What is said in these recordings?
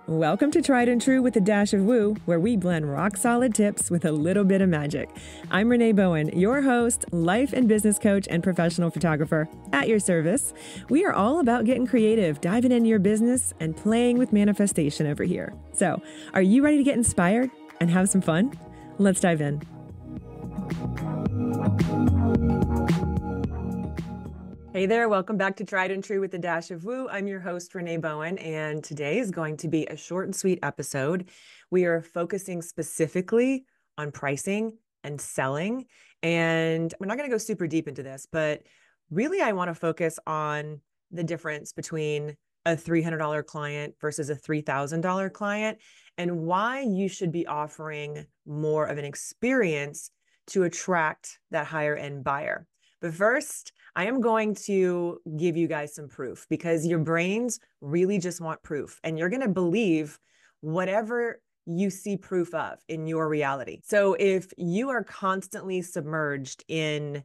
Welcome to Tried and True with a Dash of Woo, where we blend rock solid tips with a little bit of magic. I'm Renee Bowen, your host, life and business coach, and professional photographer at your service. We are all about getting creative, diving into your business, and playing with manifestation over here. So, are you ready to get inspired and have some fun? Let's dive in. Hey there, welcome back to Tried and True with a Dash of Woo. I'm your host, Renee Bowen, and today is going to be a short and sweet episode. We are focusing specifically on pricing and selling, and we're not going to go super deep into this, but really I want to focus on the difference between a $300 client versus a $3,000 client and why you should be offering more of an experience to attract that higher end buyer. But first, I am going to give you guys some proof because your brains really just want proof and you're going to believe whatever you see proof of in your reality. So if you are constantly submerged in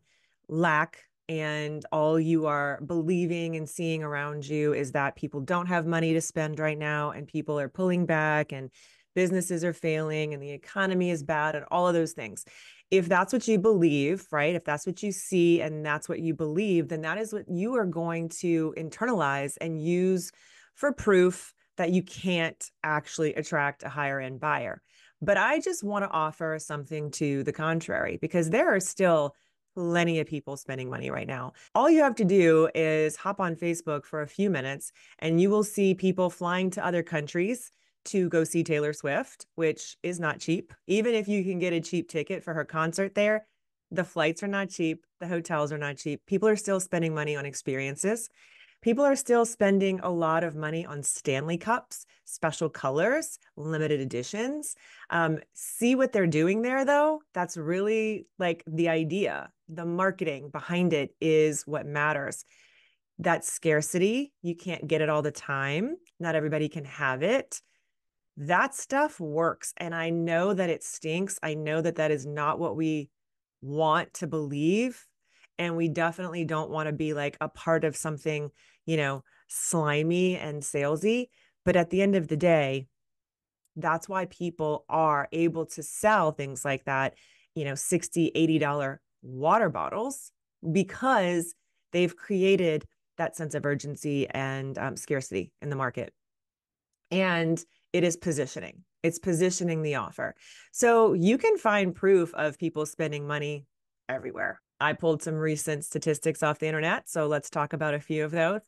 lack and all you are believing and seeing around you is that people don't have money to spend right now and people are pulling back and businesses are failing and the economy is bad and all of those things. If that's what you believe, right? If that's what you see and that's what you believe, then that is what you are going to internalize and use for proof that you can't actually attract a higher end buyer. But I just want to offer something to the contrary because there are still plenty of people spending money right now. All you have to do is hop on Facebook for a few minutes and you will see people flying to other countries to go see Taylor Swift, which is not cheap. Even if you can get a cheap ticket for her concert there, the flights are not cheap. The hotels are not cheap. People are still spending money on experiences. People are still spending a lot of money on Stanley Cups, special colors, limited editions. See what they're doing there, though. That's really like the idea. The marketing behind it is what matters. That scarcity, you can't get it all the time. Not everybody can have it. That stuff works. And I know that it stinks. I know that that is not what we want to believe. And we definitely don't want to be like a part of something, slimy and salesy. But at the end of the day, that's why people are able to sell things like that, $60, $80 water bottles because they've created that sense of urgency and scarcity in the market. And it is positioning. It's positioning the offer. So you can find proof of people spending money everywhere. I pulled some recent statistics off the internet, so let's talk about a few of those.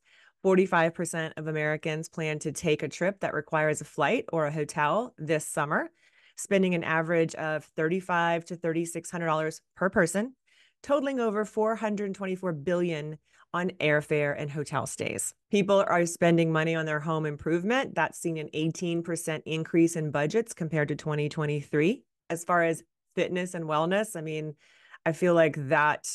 45% of Americans plan to take a trip that requires a flight or a hotel this summer, spending an average of $3,500 to $3,600 per person, totaling over $424 billion on airfare and hotel stays. People are spending money on their home improvement. That's seen an 18% increase in budgets compared to 2023. As far as fitness and wellness, I feel like that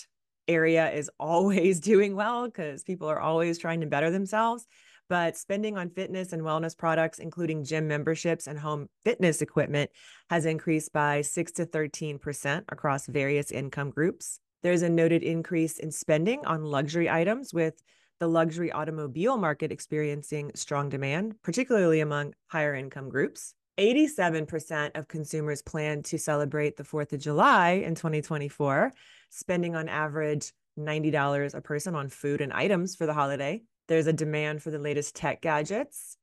area is always doing well because people are always trying to better themselves. But spending on fitness and wellness products, including gym memberships and home fitness equipment, has increased by 6 to 13% across various income groups. There's a noted increase in spending on luxury items, with the luxury automobile market experiencing strong demand, particularly among higher income groups. 87% of consumers plan to celebrate the 4th of July in 2024, spending on average $90 a person on food and items for the holiday. There's a demand for the latest tech gadgets,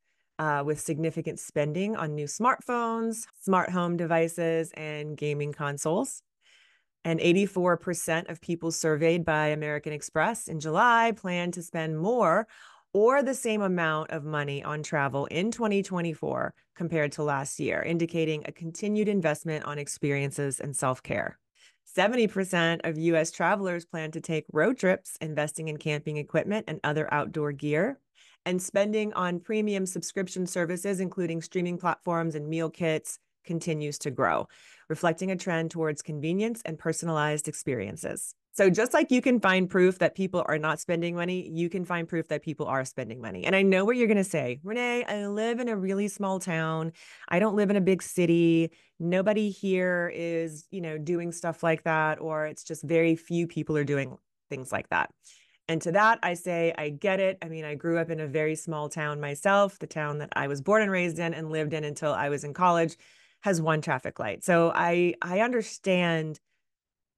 with significant spending on new smartphones, smart home devices, and gaming consoles. And 84% of people surveyed by American Express in July plan to spend more or the same amount of money on travel in 2024 compared to last year, indicating a continued investment on experiences and self-care. 70% of U.S. travelers plan to take road trips, investing in camping equipment and other outdoor gear. And spending on premium subscription services, including streaming platforms and meal kits, continues to grow, reflecting a trend towards convenience and personalized experiences. So just like you can find proof that people are not spending money, you can find proof that people are spending money. And I know what you're going to say, Renee, I live in a really small town. I don't live in a big city. Nobody here is, doing stuff like that, or it's just very few people are doing things like that. And to that, I say, I get it. I mean, I grew up in a very small town myself. The town that I was born and raised in and lived in until I was in college has one traffic light. So I understand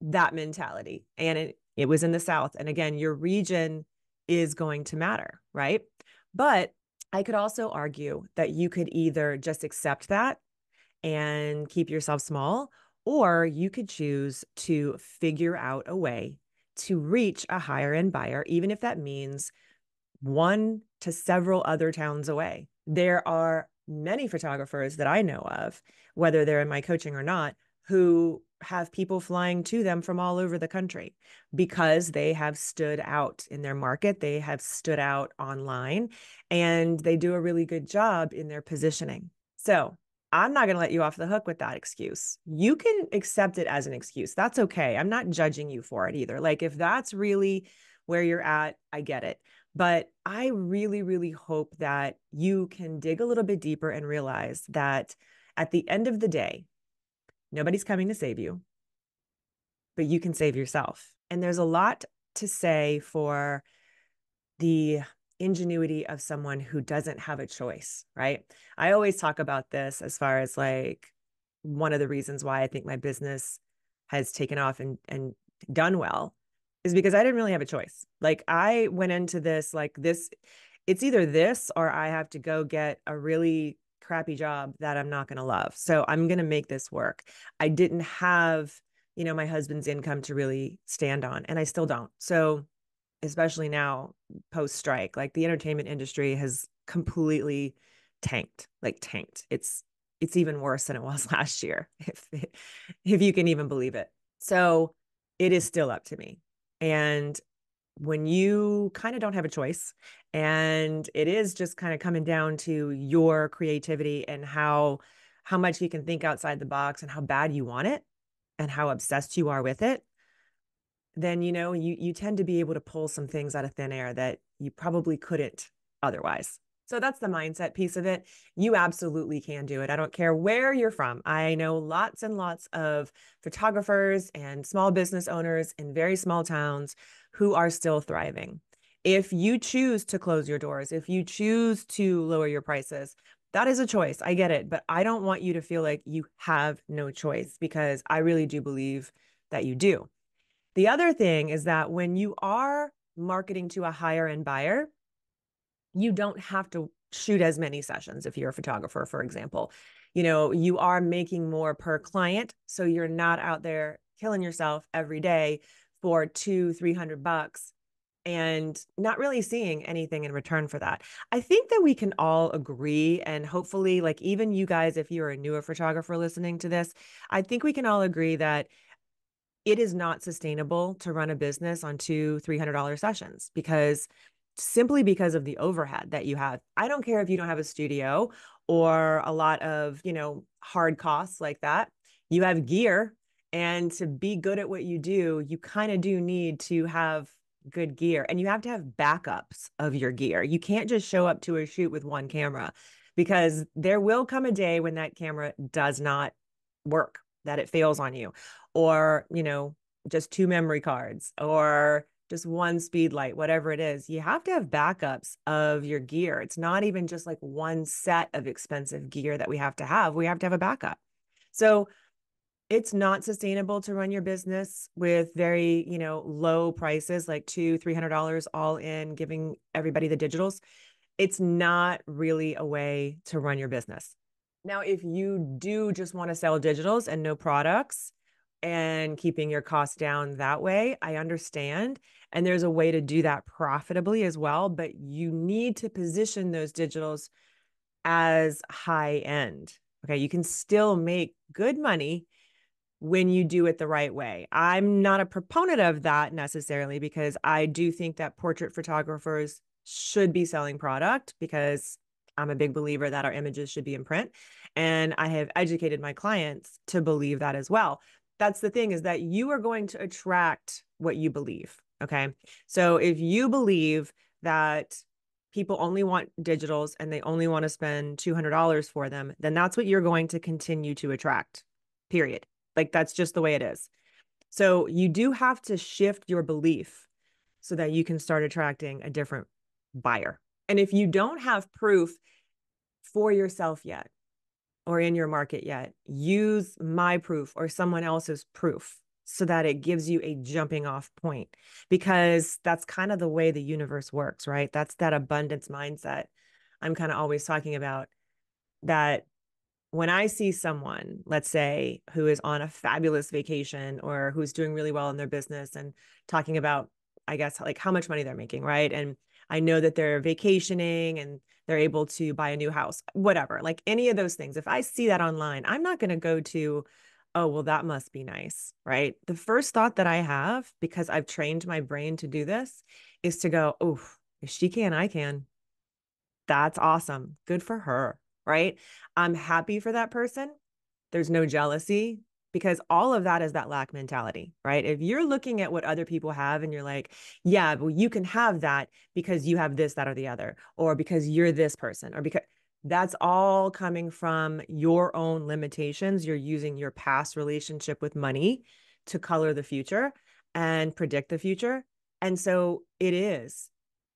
that mentality. And it was in the South. And again, your region is going to matter, right? But I could also argue that you could either just accept that and keep yourself small, or you could choose to figure out a way to reach a higher end buyer, even if that means one to several other towns away. There are many photographers that I know of, whether they're in my coaching or not, who have people flying to them from all over the country because they have stood out in their market. They have stood out online and they do a really good job in their positioning. So I'm not going to let you off the hook with that excuse. You can accept it as an excuse. That's okay. I'm not judging you for it either. Like if that's really where you're at, I get it. But I really, really hope that you can dig a little bit deeper and realize that at the end of the day, nobody's coming to save you, but you can save yourself. And there's a lot to say for the ingenuity of someone who doesn't have a choice, right? I always talk about this as far as like one of the reasons why I think my business has taken off and done well is because I didn't really have a choice. Like I went into this like this, it's either this or I have to go get a really crappy job that I'm not going to love. So I'm going to make this work. I didn't have, my husband's income to really stand on, and I still don't. So especially now post strike, like the entertainment industry has completely tanked, like tanked. It's even worse than it was last year, if you can even believe it. So it is still up to me. And when you kind of don't have a choice and it is just kind of coming down to your creativity and how much you can think outside the box and how bad you want it and how obsessed you are with it, then you tend to be able to pull some things out of thin air that you probably couldn't otherwise. So that's the mindset piece of it. You absolutely can do it. I don't care where you're from. I know lots and lots of photographers and small business owners in very small towns who are still thriving. If you choose to close your doors, if you choose to lower your prices, that is a choice. I get it. But I don't want you to feel like you have no choice, because I really do believe that you do. The other thing is that when you are marketing to a higher end buyer, you don't have to shoot as many sessions if you're a photographer, for example. You are making more per client, so you're not out there killing yourself every day for $200-300 and not really seeing anything in return for that. I think that we can all agree, and hopefully, like even you guys, if you're a newer photographer listening to this, I think we can all agree that it is not sustainable to run a business on $200-300 sessions, simply because of the overhead that you have. I don't care if you don't have a studio or a lot of, hard costs like that. You have gear, and to be good at what you do, you kind of do need to have good gear, and you have to have backups of your gear. You can't just show up to a shoot with one camera, because there will come a day when that camera does not work, that it fails on you, or, just two memory cards or just one speed light, whatever it is. You have to have backups of your gear. It's not even just like one set of expensive gear that we have to have. We have to have a backup. So it's not sustainable to run your business with very, low prices, like $200-300 all in, giving everybody the digitals. It's not really a way to run your business. Now, if you do just want to sell digitals and no products and keeping your costs down that way, I understand. And there's a way to do that profitably as well, but you need to position those digitals as high end. Okay. You can still make good money when you do it the right way. I'm not a proponent of that necessarily, because I do think that portrait photographers should be selling product, because I'm a big believer that our images should be in print. And I have educated my clients to believe that as well. That's the thing, is that you are going to attract what you believe. Okay. So if you believe that people only want digitals and they only want to spend $200 for them, then that's what you're going to continue to attract, period. Like that's just the way it is. So you do have to shift your belief so that you can start attracting a different buyer. And if you don't have proof for yourself yet or in your market yet, use my proof or someone else's proof so that it gives you a jumping off point, because that's kind of the way the universe works, right? That's that abundance mindset I'm kind of always talking about, that when I see someone, let's say, who is on a fabulous vacation or who's doing really well in their business and talking about, I guess, like how much money they're making, right? And I know that they're vacationing and they're able to buy a new house, whatever, like any of those things. If I see that online, I'm not going to go to, oh, well, that must be nice, right? The first thought that I have, because I've trained my brain to do this, is to go, oh, if she can, I can. That's awesome. Good for her, right? I'm happy for that person. There's no jealousy, because all of that is that lack mentality, right? If you're looking at what other people have and you're like, yeah, well, you can have that because you have this, that, or the other, or because you're this person, or because that's all coming from your own limitations. You're using your past relationship with money to color the future and predict the future. And so it is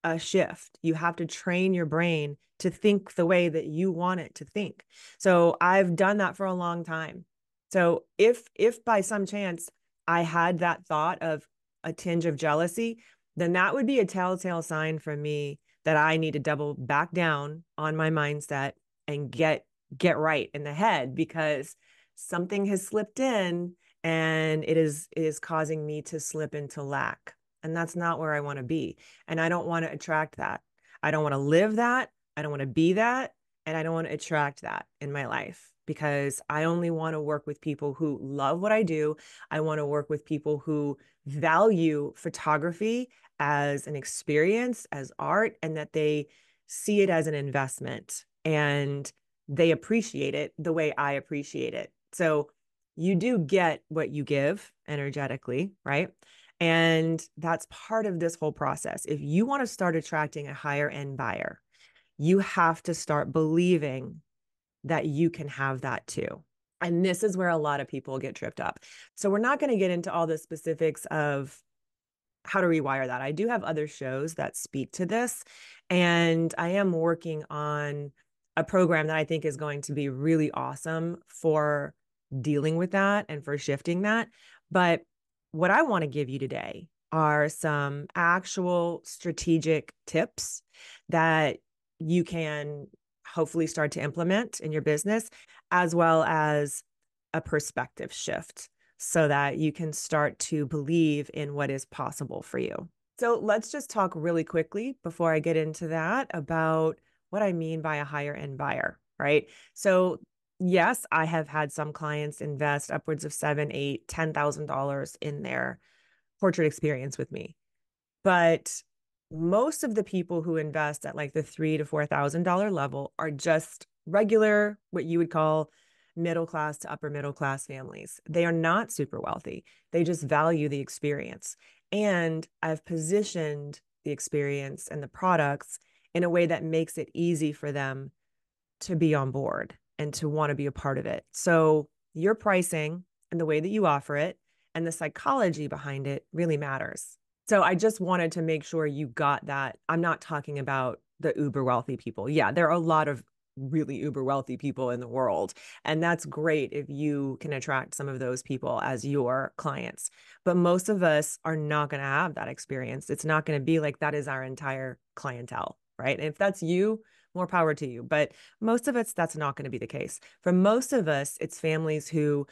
a shift. You have to train your brain to think the way that you want it to think. So I've done that for a long time. So if by some chance I had that thought of a tinge of jealousy, then that would be a telltale sign for me that I need to double back down on my mindset and get right in the head, because something has slipped in and it is causing me to slip into lack. And that's not where I want to be. And I don't want to attract that. I don't want to live that. I don't want to be that. And I don't want to attract that in my life, because I only want to work with people who love what I do. I want to work with people who value photography as an experience, as art, and that they see it as an investment and they appreciate it the way I appreciate it. So you do get what you give energetically, right? And that's part of this whole process. If you want to start attracting a higher end buyer, you have to start believing that you can have that too. And this is where a lot of people get tripped up. So we're not going to get into all the specifics of how to rewire that. I do have other shows that speak to this, and I am working on a program that I think is going to be really awesome for dealing with that and for shifting that. But what I want to give you today are some actual strategic tips that you can hopefully start to implement in your business, as well as a perspective shift so that you can start to believe in what is possible for you. So let's just talk really quickly before I get into that about what I mean by a higher end buyer, right? So yes, I have had some clients invest upwards of $7, $8, $10,000 in their portrait experience with me. But most of the people who invest at like the $3,000 to $4,000 level are just regular, what you would call middle class to upper middle class families. They are not super wealthy. They just value the experience. And I've positioned the experience and the products in a way that makes it easy for them to be on board and to want to be a part of it. So your pricing and the way that you offer it and the psychology behind it really matters. So I just wanted to make sure you got that. I'm not talking about the uber wealthy people. Yeah, there are a lot of really uber wealthy people in the world. And that's great if you can attract some of those people as your clients. But most of us are not going to have that experience. It's not going to be like that is our entire clientele, right? And if that's you, more power to you. But most of us, that's not going to be the case. For most of us, it's families who,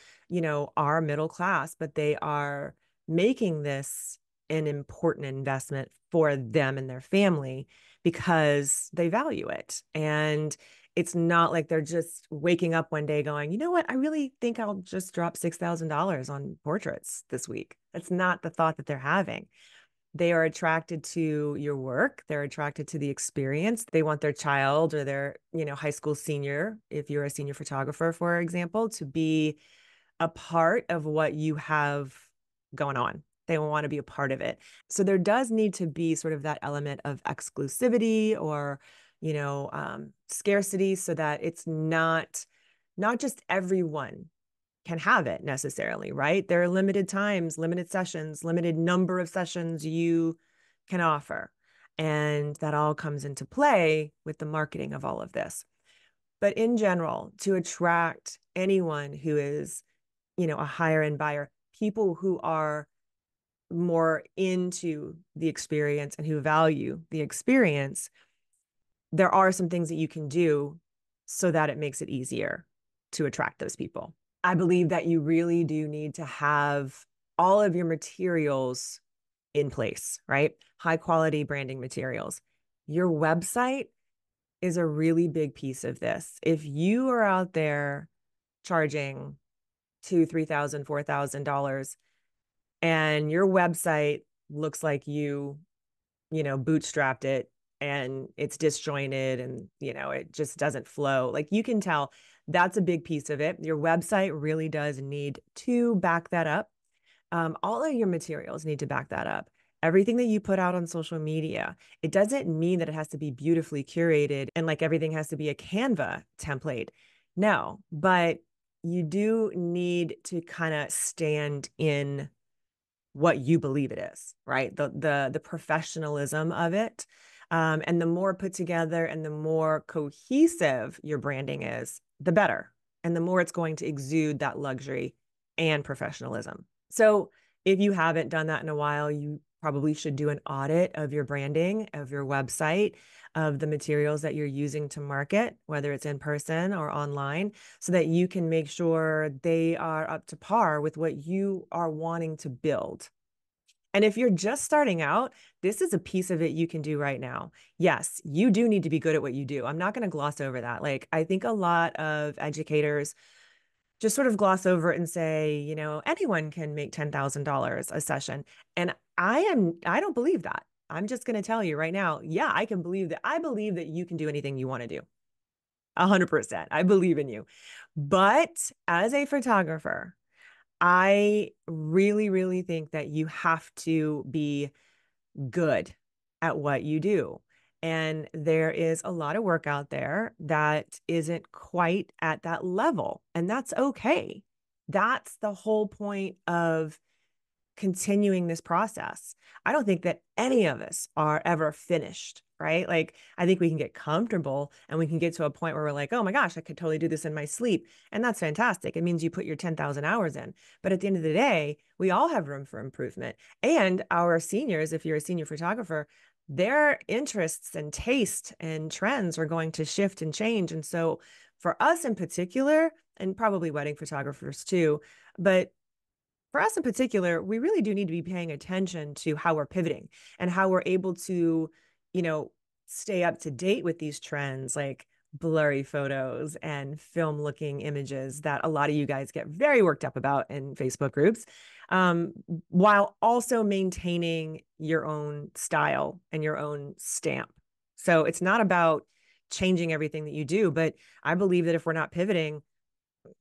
are middle class, but they are making this an important investment for them and their family because they value it. And it's not like they're just waking up one day going, you know what, I really think I'll just drop $6,000 on portraits this week. That's not the thought that they're having. They are attracted to your work. They're attracted to the experience. They want their child or their, high school senior, if you're a senior photographer, for example, to be a part of what you have going on. They want to be a part of it. So there does need to be sort of that element of exclusivity or, scarcity, so that it's not just everyone can have it necessarily, right? There are limited times, limited sessions, limited number of sessions you can offer. And that all comes into play with the marketing of all of this. But in general, to attract anyone who is, a higher end buyer, people who are more into the experience and who value the experience, there are some things that you can do so that it makes it easier to attract those people. I believe that you really do need to have all of your materials in place, right? High quality branding materials. Your website is a really big piece of this. If you are out there charging $2,000, $3,000, $4,000 and your website looks like bootstrapped it and it's disjointed and, it just doesn't flow. Like you can tell that's a big piece of it. Your website really does need to back that up. All of your materials need to back that up. Everything that you put out on social media, it doesn't mean that it has to be beautifully curated and like everything has to be a Canva template. No, but you do need to kind of stand in what you believe it is, right? The professionalism of it. And the more put together and the more cohesive your branding is, the better. And the more it's going to exude that luxury and professionalism. So if you haven't done that in a while, you probably should do an audit of your branding, of your website, of the materials that you're using to market, whether it's in person or online, so that you can make sure they are up to par with what you are wanting to build. And if you're just starting out, this is a piece of it you can do right now. Yes, you do need to be good at what you do. I'm not going to gloss over that. Like, I think a lot of educators just sort of gloss over it and say, anyone can make $10,000 a session. And I don't believe that. I'm just going to tell you right now, yeah, I can believe that. I believe that you can do anything you want to do. 100%. I believe in you. But as a photographer, I really, really think that you have to be good at what you do. And there is a lot of work out there that isn't quite at that level. And that's okay. That's the whole point of continuing this process. I don't think that any of us are ever finished, right? Like, I think we can get comfortable and we can get to a point where we're like, oh my gosh, I could totally do this in my sleep. And that's fantastic. It means you put your 10,000 hours in. But at the end of the day, we all have room for improvement. And our seniors, if you're a senior photographer, their interests and taste and trends are going to shift and change. And so for us in particular, and probably wedding photographers too, but for us in particular, we really do need to be paying attention to how we're pivoting and how we're able to, stay up to date with these trends like blurry photos and film looking images that a lot of you guys get very worked up about in Facebook groups, while also maintaining your own style and your own stamp. So it's not about changing everything that you do, but I believe that if we're not pivoting,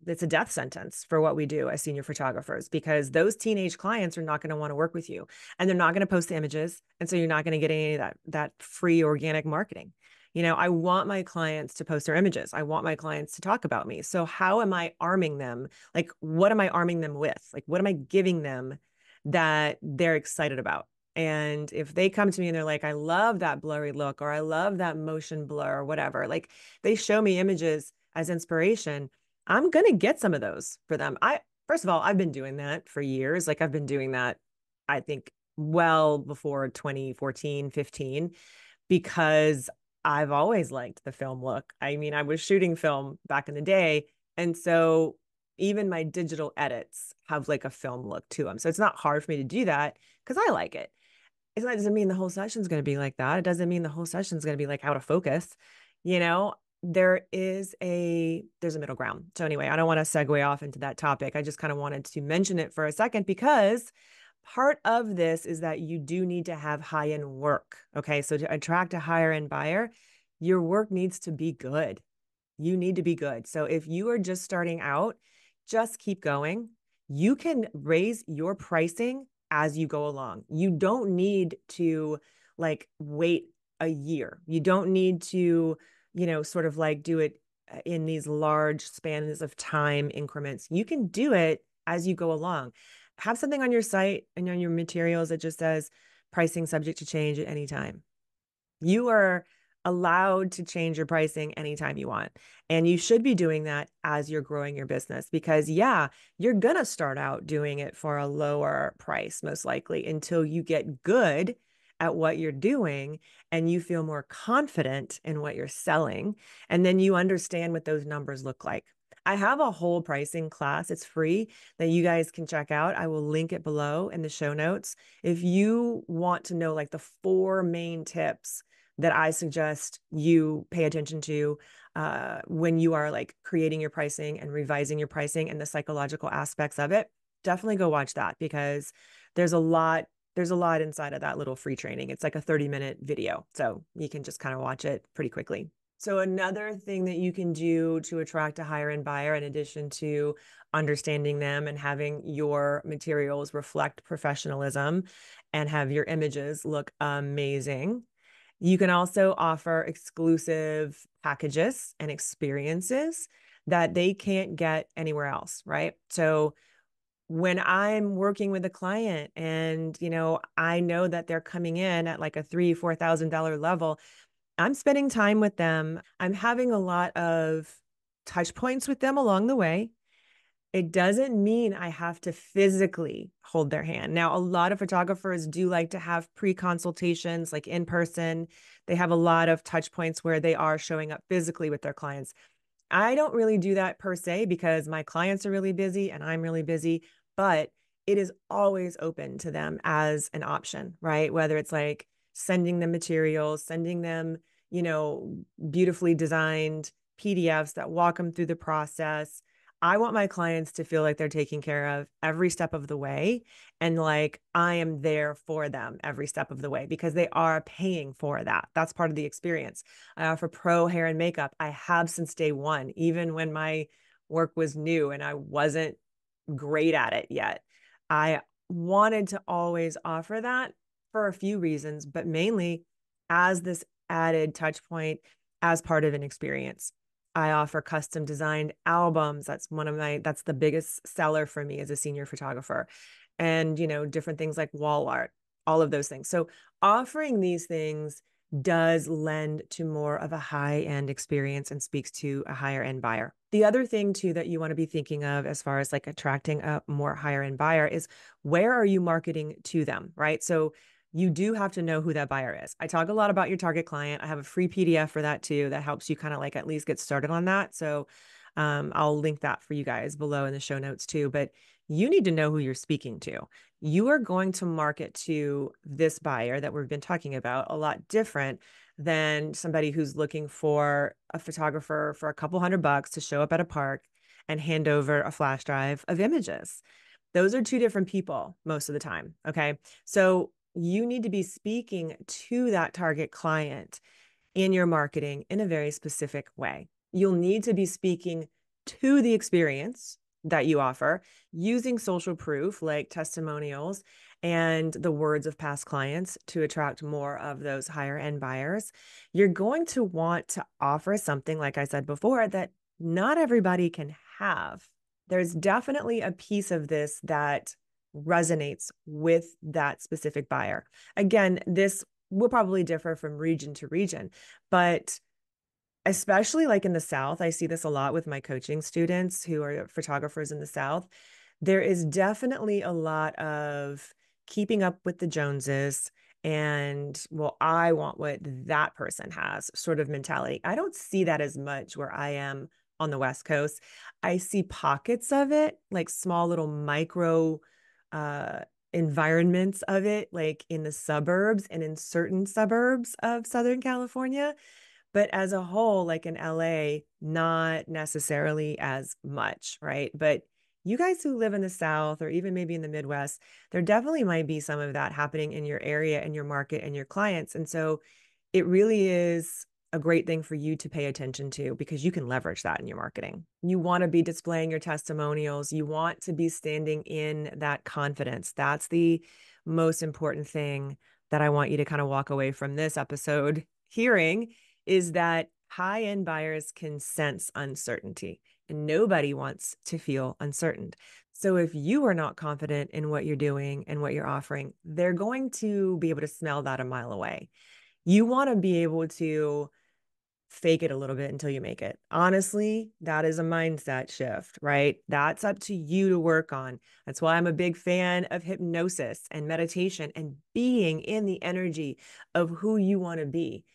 it's a death sentence for what we do as senior photographers, because those teenage clients are not going to want to work with you and they're not going to post the images. And so you're not going to get any of that free organic marketing. I want my clients to post their images. I want my clients to talk about me. So how am I arming them? Like, what am I arming them with? Like, what am I giving them that they're excited about? And if they come to me and they're like, I love that blurry look, or I love that motion blur, or whatever, like they show me images as inspiration, I'm going to get some of those for them. First of all, I've been doing that for years. Like I've been doing that, I think, well before 2014, 15, because I've always liked the film look. I mean, I was shooting film back in the day. And so even my digital edits have like a film look to them. So it's not hard for me to do that because I like it. It doesn't mean the whole session's going to be like that. It doesn't mean the whole session's going to be like out of focus. You know, there's a middle ground. So anyway, I don't want to segue off into that topic. I just kind of wanted to mention it for a second because part of this is that you do need to have high-end work. Okay. So to attract a higher end buyer, your work needs to be good. You need to be good. So if you are just starting out, just keep going. You can raise your pricing as you go along. You don't need to like wait a year. You don't need to, sort of like do it in these large spans of time increments. You can do it as you go along. Have something on your site and on your materials that just says pricing subject to change at any time. You are allowed to change your pricing anytime you want. And you should be doing that as you're growing your business because, yeah, you're going to start out doing it for a lower price, most likely, until you get good at what you're doing and you feel more confident in what you're selling. And then you understand what those numbers look like. I have a whole pricing class. It's free that you guys can check out. I will link it below in the show notes. If you want to know like the 4 main tips that I suggest you pay attention to when you are like creating your pricing and revising your pricing and the psychological aspects of it, definitely go watch that because there's a lot inside of that little free training. It's like a 30-minute video. So you can just kind of watch it pretty quickly. So another thing that you can do to attract a higher end buyer, in addition to understanding them and having your materials reflect professionalism and have your images look amazing, you can also offer exclusive packages and experiences that they can't get anywhere else, right? So when I'm working with a client and, I know that they're coming in at like a $3,000-$4,000 level, I'm spending time with them. I'm having a lot of touch points with them along the way. It doesn't mean I have to physically hold their hand. Now, a lot of photographers do like to have pre-consultations, like in person. They have a lot of touch points where they are showing up physically with their clients. I don't really do that per se because my clients are really busy and I'm really busy, but it is always open to them as an option, right? Whether it's like sending them materials, sending them, beautifully designed PDFs that walk them through the process. I want my clients to feel like they're taken care of every step of the way and like I am there for them every step of the way because they are paying for that. That's part of the experience. I offer pro hair and makeup. I have since day one, even when my work was new and I wasn't great at it yet. I wanted to always offer that for a few reasons, but mainly as this added touch point as part of an experience. I offer custom designed albums. That's the biggest seller for me as a senior photographer. And, different things like wall art, all of those things. So offering these things does lend to more of a high-end experience and speaks to a higher end buyer. The other thing too that you want to be thinking of as far as like attracting a more higher end buyer is where are you marketing to them, right? So you do have to know who that buyer is. I talk a lot about your target client. I have a free PDF for that too that helps you kind of like at least get started on that. So I'll link that for you guys below in the show notes too. But you need to know who you're speaking to. You are going to market to this buyer that we've been talking about a lot different than somebody who's looking for a photographer for a couple $100 to show up at a park and hand over a flash drive of images. Those are 2 different people most of the time. Okay. So you need to be speaking to that target client in your marketing in a very specific way. You'll need to be speaking to the experience that you offer using social proof like testimonials and the words of past clients to attract more of those higher end buyers. You're going to want to offer something, like I said before, that not everybody can have. There's definitely a piece of this that resonates with that specific buyer. Again, this will probably differ from region to region, but especially like in the South, I see this a lot with my coaching students who are photographers in the South. There is definitely a lot of keeping up with the Joneses and, well, I want what that person has sort of mentality. I don't see that as much where I am on the West Coast. I see pockets of it, like small little micro uh, environments of it, like in the suburbs and in certain suburbs of Southern California. But as a whole, like in LA, not necessarily as much, right? But you guys who live in the South or even maybe in the Midwest, there definitely might be some of that happening in your area and your market and your clients. And so it really is a great thing for you to pay attention to because you can leverage that in your marketing. You want to be displaying your testimonials. You want to be standing in that confidence. That's the most important thing that I want you to kind of walk away from this episode hearing is that high-end buyers can sense uncertainty. and nobody wants to feel uncertain. So if you are not confident in what you're doing and what you're offering, they're going to be able to smell that a mile away. You want to be able to fake it a little bit until you make it. Honestly, that is a mindset shift, right? That's up to you to work on. That's why I'm a big fan of hypnosis and meditation and being in the energy of who you want to be,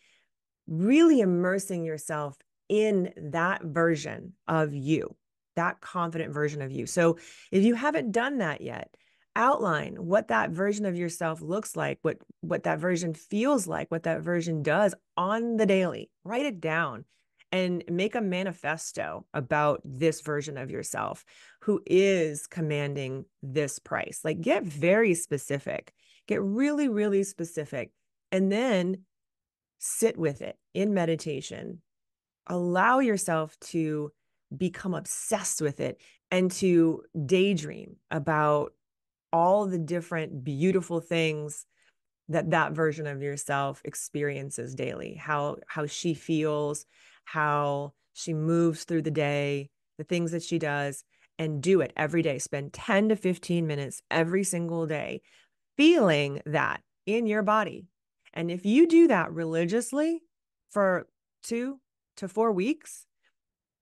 really immersing yourself in that version of you, that confident version of you. So if you haven't done that yet, outline what that version of yourself looks like, what that version feels like, what that version does on the daily. Write it down and make a manifesto about this version of yourself who is commanding this price. Like, get very specific, get really, really specific, and then sit with it in meditation. Allow yourself to become obsessed with it and to daydream about all the different beautiful things that that version of yourself experiences daily, how she feels, how she moves through the day, the things that she does, and do it every day. Spend 10 to 15 minutes every single day feeling that in your body. And if you do that religiously for 2 to 4 weeks,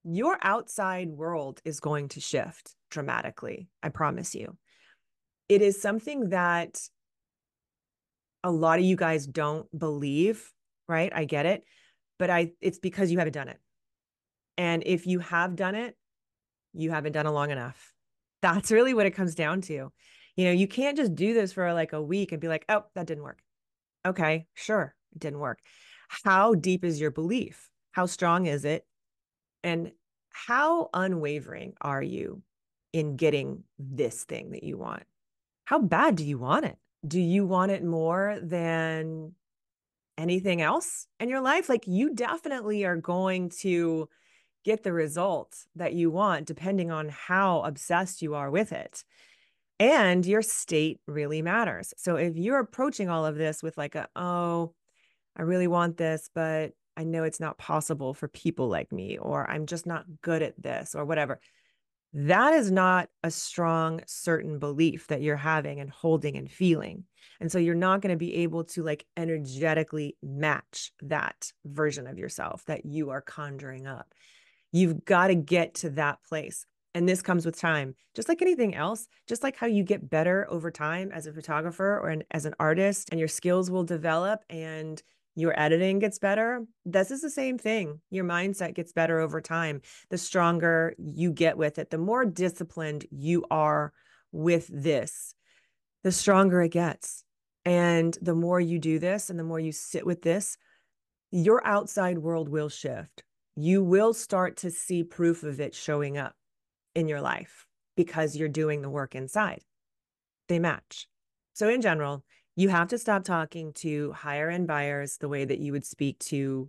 your outside world is going to shift dramatically. I promise you. It is something that a lot of you guys don't believe, right? I get it, but it's because you haven't done it. And if you have done it, you haven't done it long enough. That's really what it comes down to. You can't just do this for like a week and be like, oh, that didn't work. Okay, sure, it didn't work. How deep is your belief? How strong is it? And how unwavering are you in getting this thing that you want? How bad do you want it? Do you want it more than anything else in your life? Like, you definitely are going to get the results that you want depending on how obsessed you are with it. And your state really matters. So if you're approaching all of this with like oh, I really want this, but I know it's not possible for people like me, or I'm just not good at this, or whatever, that is not a strong, certain belief that you're having and holding and feeling. And so you're not going to be able to like energetically match that version of yourself that you are conjuring up. You've got to get to that place. And this comes with time, just like anything else, just like how you get better over time as a photographer or as an artist, and your skills will develop and your editing gets better. This is the same thing. Your mindset gets better over time. The stronger you get with it, the more disciplined you are with this, the stronger it gets. And the more you do this and the more you sit with this, your outside world will shift. You will start to see proof of it showing up in your life because you're doing the work inside. They match. So in general, you have to stop talking to higher end buyers the way that you would speak to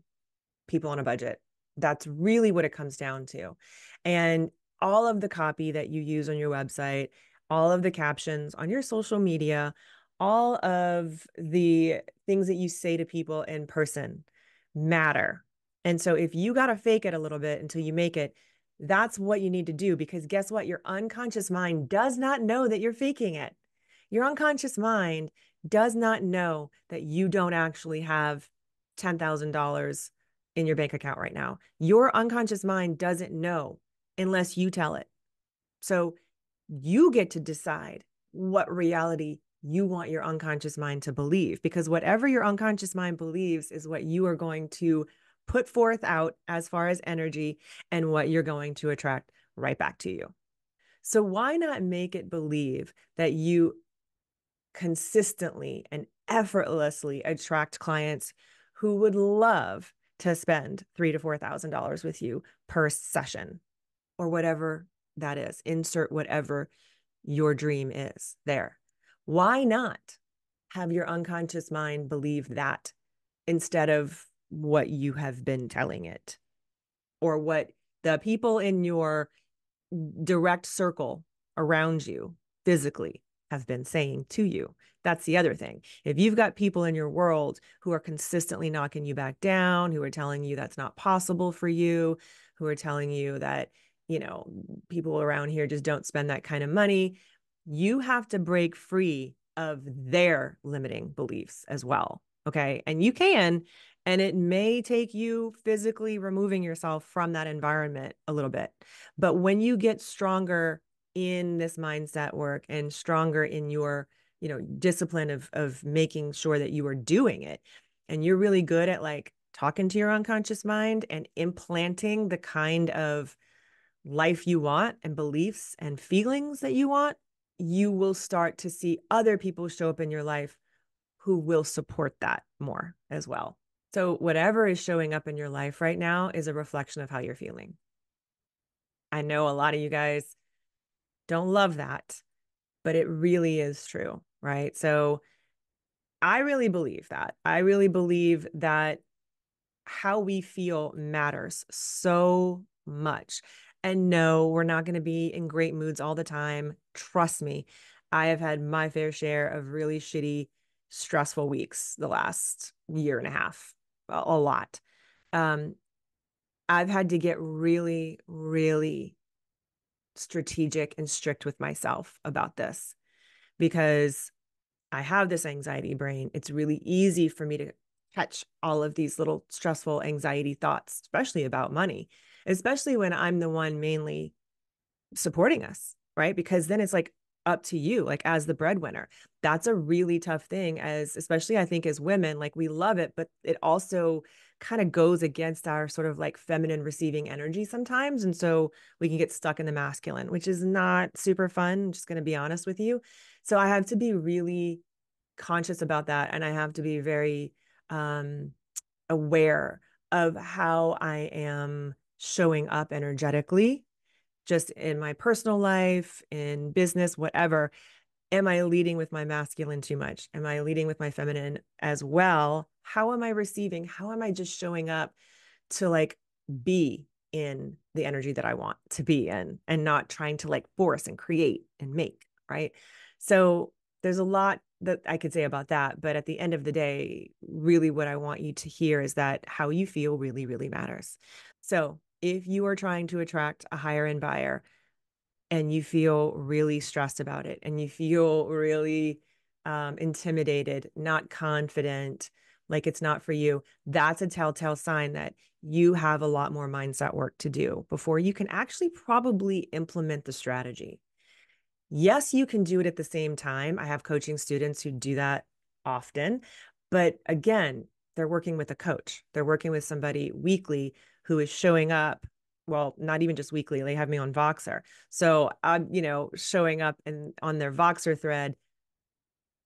people on a budget. That's really what it comes down to. And all of the copy that you use on your website, all of the captions on your social media, all of the things that you say to people in person matter. And so if you got to fake it a little bit until you make it, that's what you need to do, because guess what? Your unconscious mind does not know that you're faking it. Your unconscious mind does not know that you don't actually have $10,000 in your bank account right now. Your unconscious mind doesn't know unless you tell it. So you get to decide what reality you want your unconscious mind to believe, because whatever your unconscious mind believes is what you are going to put forth out as far as energy and what you're going to attract right back to you. So why not make it believe that you consistently and effortlessly attract clients who would love to spend $3,000 to $4,000 with you per session, or whatever that is. Insert whatever your dream is there. Why not have your unconscious mind believe that instead of what you have been telling it, or what the people in your direct circle around you physically have been saying to you? That's the other thing. If you've got people in your world who are consistently knocking you back down, who are telling you that's not possible for you, who are telling you that, people around here just don't spend that kind of money. You have to break free of their limiting beliefs as well. Okay. And you can, and it may take you physically removing yourself from that environment a little bit. But when you get stronger in this mindset work and stronger in your, discipline of making sure that you are doing it, and you're really good at like talking to your unconscious mind and implanting the kind of life you want and beliefs and feelings that you want, you will start to see other people show up in your life who will support that more as well. So, whatever is showing up in your life right now is a reflection of how you're feeling. I know a lot of you guys don't love that, but it really is true, right? So, I really believe that. I really believe that how we feel matters so much. And no, we're not going to be in great moods all the time. Trust me, I have had my fair share of really shitty, stressful weeks the last year and a half, a lot. Um, I've had to get really, really strategic and strict with myself about this because I have this anxiety brain. It's really easy for me to catch all of these little stressful anxiety thoughts, especially about money, especially when I'm the one mainly supporting us, right? Because then it's like up to you, like as the breadwinner. That's a really tough thing, as especially I think as women, like we love it, but it also kind of goes against our sort of like feminine receiving energy sometimes. And so we can get stuck in the masculine, which is not super fun. I'm just going to be honest with you. So I have to be really conscious about that. And I have to be very um, aware of how I am showing up energetically, just in my personal life, in business, whatever. Am I leading with my masculine too much? Am I leading with my feminine as well? How am I receiving? How am I just showing up to like be in the energy that I want to be in and not trying to like force and create and make, right? So there's a lot that I could say about that. But at the end of the day, really what I want you to hear is that how you feel really, really matters. So if you are trying to attract a higher end buyer, and you feel really stressed about it and you feel really intimidated, not confident, like it's not for you, that's a telltale sign that you have a lot more mindset work to do before you can actually probably implement the strategy. Yes, you can do it at the same time. I have coaching students who do that often. But again, they're working with a coach. They're working with somebody weekly who is showing up. Well, not even just weekly. They have me on Voxer. So I'm, showing up and on their Voxer thread,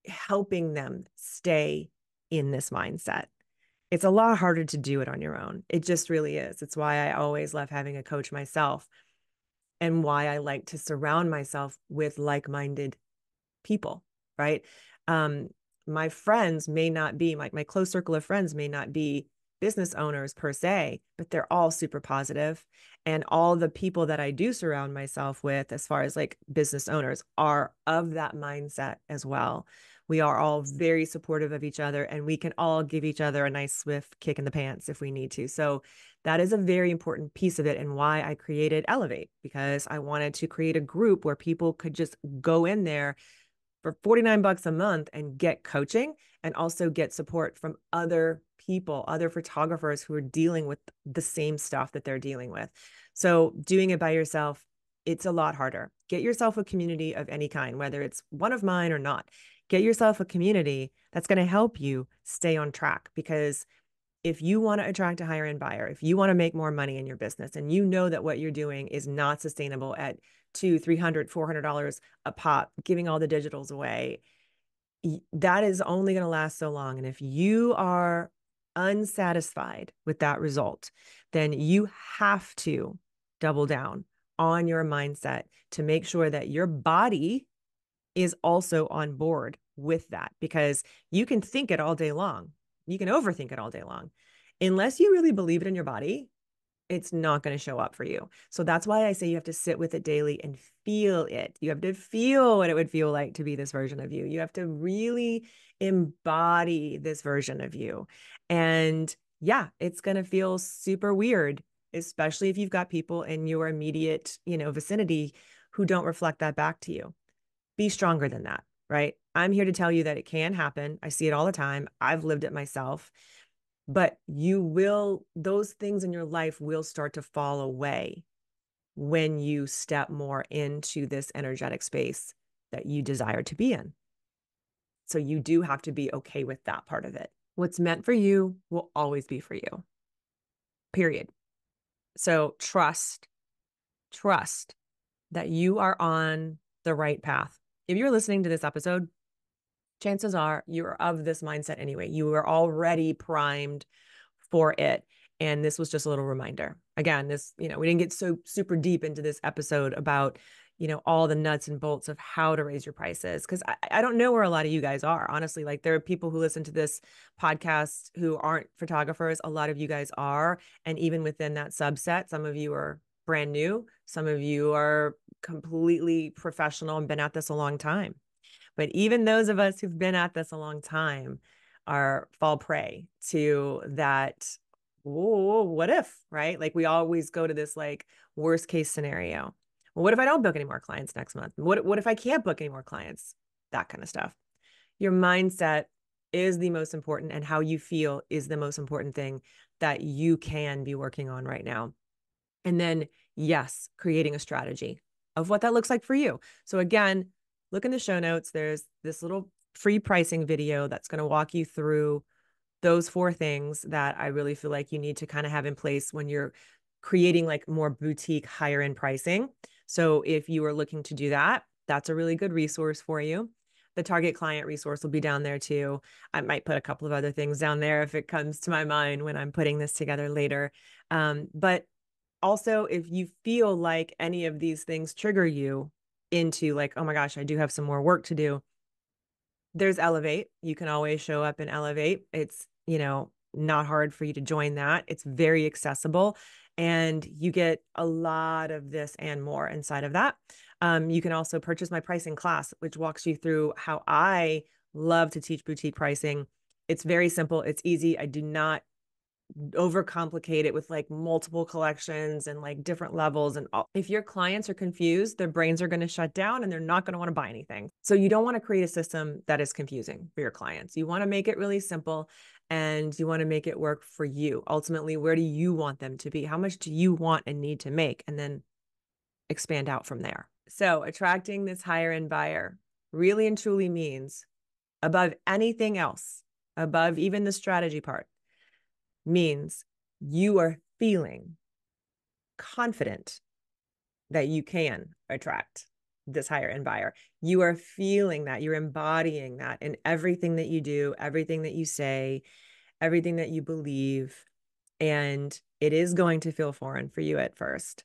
helping them stay in this mindset. It's a lot harder to do it on your own. It just really is. It's why I always love having a coach myself and why I like to surround myself with like-minded people, right? Um, my friends may not be my close circle of friends may not be business owners per se, but they're all super positive. And all the people that I do surround myself with, as far as like business owners, are of that mindset as well. We are all very supportive of each other and we can all give each other a nice swift kick in the pants if we need to. So that is a very important piece of it and why I created Elevate, because I wanted to create a group where people could just go in there for 49 bucks a month and get coaching and also get support from other people, other photographers who are dealing with the same stuff that they're dealing with. So doing it by yourself, it's a lot harder. Get yourself a community of any kind, whether it's one of mine or not. Get yourself a community that's going to help you stay on track, because if you want to attract a higher end buyer, if you want to make more money in your business and you know that what you're doing is not sustainable at $200, $300, $400 a pop, giving all the digitals away, that is only going to last so long. And if you are unsatisfied with that result, then you have to double down on your mindset to make sure that your body is also on board with that, because you can think it all day long. You can overthink it all day long. Unless you really believe it in your body, it's not going to show up for you. So that's why I say you have to sit with it daily and feel it. You have to feel what it would feel like to be this version of you. You have to really embody this version of you. And yeah, it's going to feel super weird. especially if you've got people in your immediate, vicinity who don't reflect that back to you. Be stronger than that, right? I'm here to tell you that it can happen. I see it all the time. I've lived it myself, but those things in your life will start to fall away when you step more into this energetic space that you desire to be in. So you do have to be okay with that part of it. What's meant for you will always be for you, period. So trust that you are on the right path. If you're listening to this episode, chances are you're of this mindset anyway. You are already primed for it. And this was just a little reminder. Again, we didn't get so super deep into this episode about, all the nuts and bolts of how to raise your prices. Because I don't know where a lot of you guys are, honestly. Like, there are people who listen to this podcast who aren't photographers. A lot of you guys are. And even within that subset, some of you are brand new. Some of you are completely professional and been at this a long time. But even those of us who've been at this a long time fall prey to that. Whoa, what if, right? Like, we always go to this like worst case scenario. Well, what if I don't book any more clients next month? What if I can't book any more clients? That kind of stuff. Your mindset is the most important, and how you feel is the most important thing that you can be working on right now. And then, yes, creating a strategy of what that looks like for you. So again, look in the show notes. There's this little free pricing video that's going to walk you through those 4 things that I really feel like you need to kind of have in place when you're creating like more boutique, higher end pricing. So if you are looking to do that, that's a really good resource for you. The target client resource will be down there too. I might put a couple of other things down there if it comes to my mind when I'm putting this together later. But also, if you feel like any of these things trigger you into like, oh my gosh, I do have some more work to do, there's Elevate. You can always show up and Elevate. It's, not hard for you to join that. It's very accessible, and you get a lot of this and more inside of that. You can also purchase my pricing class, which walks you through how I love to teach boutique pricing. It's very simple. It's easy. I do not overcomplicate it with like multiple collections and like different levels and all. If your clients are confused, their brains are going to shut down and they're not going to want to buy anything. So you don't want to create a system that is confusing for your clients. You want to make it really simple, and you want to make it work for you. Ultimately, where do you want them to be? How much do you want and need to make? And then expand out from there. So attracting this higher end buyer really and truly means, above anything else, above even the strategy part, means you are feeling confident that you can attract this higher end buyer. You are feeling that, you're embodying that in everything that you do, everything that you say, everything that you believe. And it is going to feel foreign for you at first,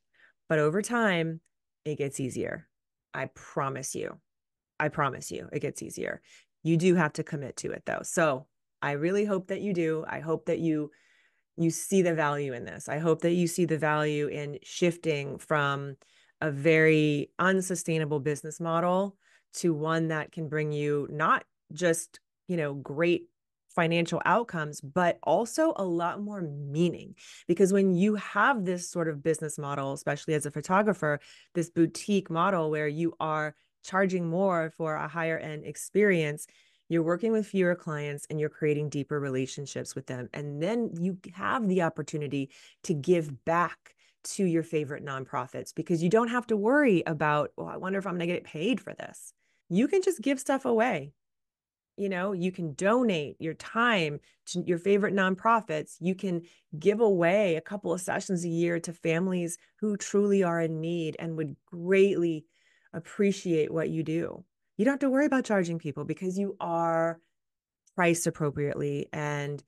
but over time, it gets easier. I promise you. I promise you, it gets easier. You do have to commit to it though. So I really hope that you do. I hope that you see the value in this. I hope that you see the value in shifting from a very unsustainable business model to one that can bring you not just, great financial outcomes, but also a lot more meaning. Because when you have this sort of business model, especially as a photographer, this boutique model where you are charging more for a higher end experience, you're working with fewer clients and you're creating deeper relationships with them. And then you have the opportunity to give back to your favorite nonprofits, because you don't have to worry about, oh, I wonder if I'm going to get paid for this. You can just give stuff away. You can donate your time to your favorite nonprofits. You can give away a couple of sessions a year to families who truly are in need and would greatly appreciate what you do. You don't have to worry about charging people because you are priced appropriately, and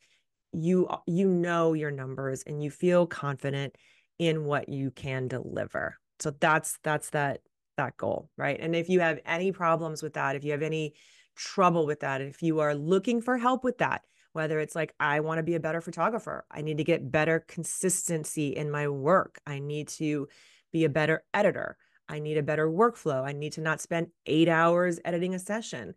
you know your numbers and you feel confident in what you can deliver. So that's that goal, right? And if you have any problems with that, if you have any trouble with that, if you are looking for help with that, whether it's like, I want to be a better photographer, I need to get better consistency in my work, I need to be a better editor, I need a better workflow, I need to not spend 8 hours editing a session,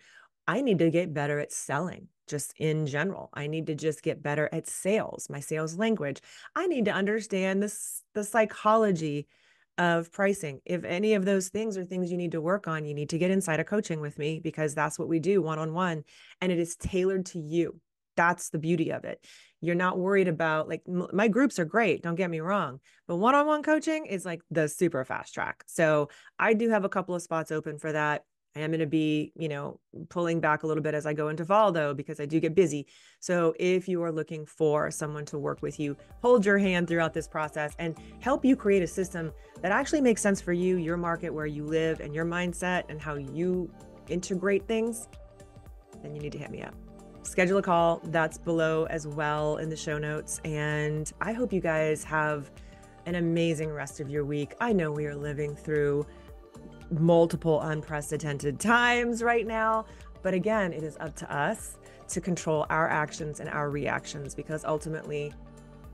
I need to get better at selling. just in general. I need to just get better at sales, my sales language. I need to understand the psychology of pricing. If any of those things are things you need to work on, you need to get inside of coaching with me, because that's what we do one-on-one, and it is tailored to you. That's the beauty of it. You're not worried about, like, my groups are great, don't get me wrong, but one-on-one coaching is like the super fast track. So I do have a couple of spots open for that. I am going to be, pulling back a little bit as I go into fall, though, because I do get busy. So if you are looking for someone to work with you, hold your hand throughout this process and help you create a system that actually makes sense for you, your market, where you live, and your mindset, and how you integrate things, then you need to hit me up. Schedule a call. That's below as well in the show notes. And I hope you guys have an amazing rest of your week. I know we are living through multiple unprecedented times right now, but again, it is up to us to control our actions and our reactions, because ultimately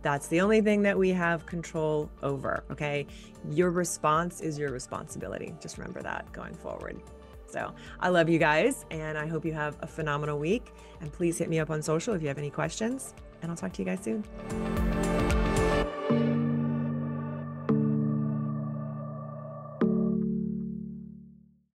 that's the only thing that we have control over. Okay. Your response is your responsibility. Just remember that going forward. So I love you guys, and I hope you have a phenomenal week, and please hit me up on social if you have any questions, and I'll talk to you guys soon.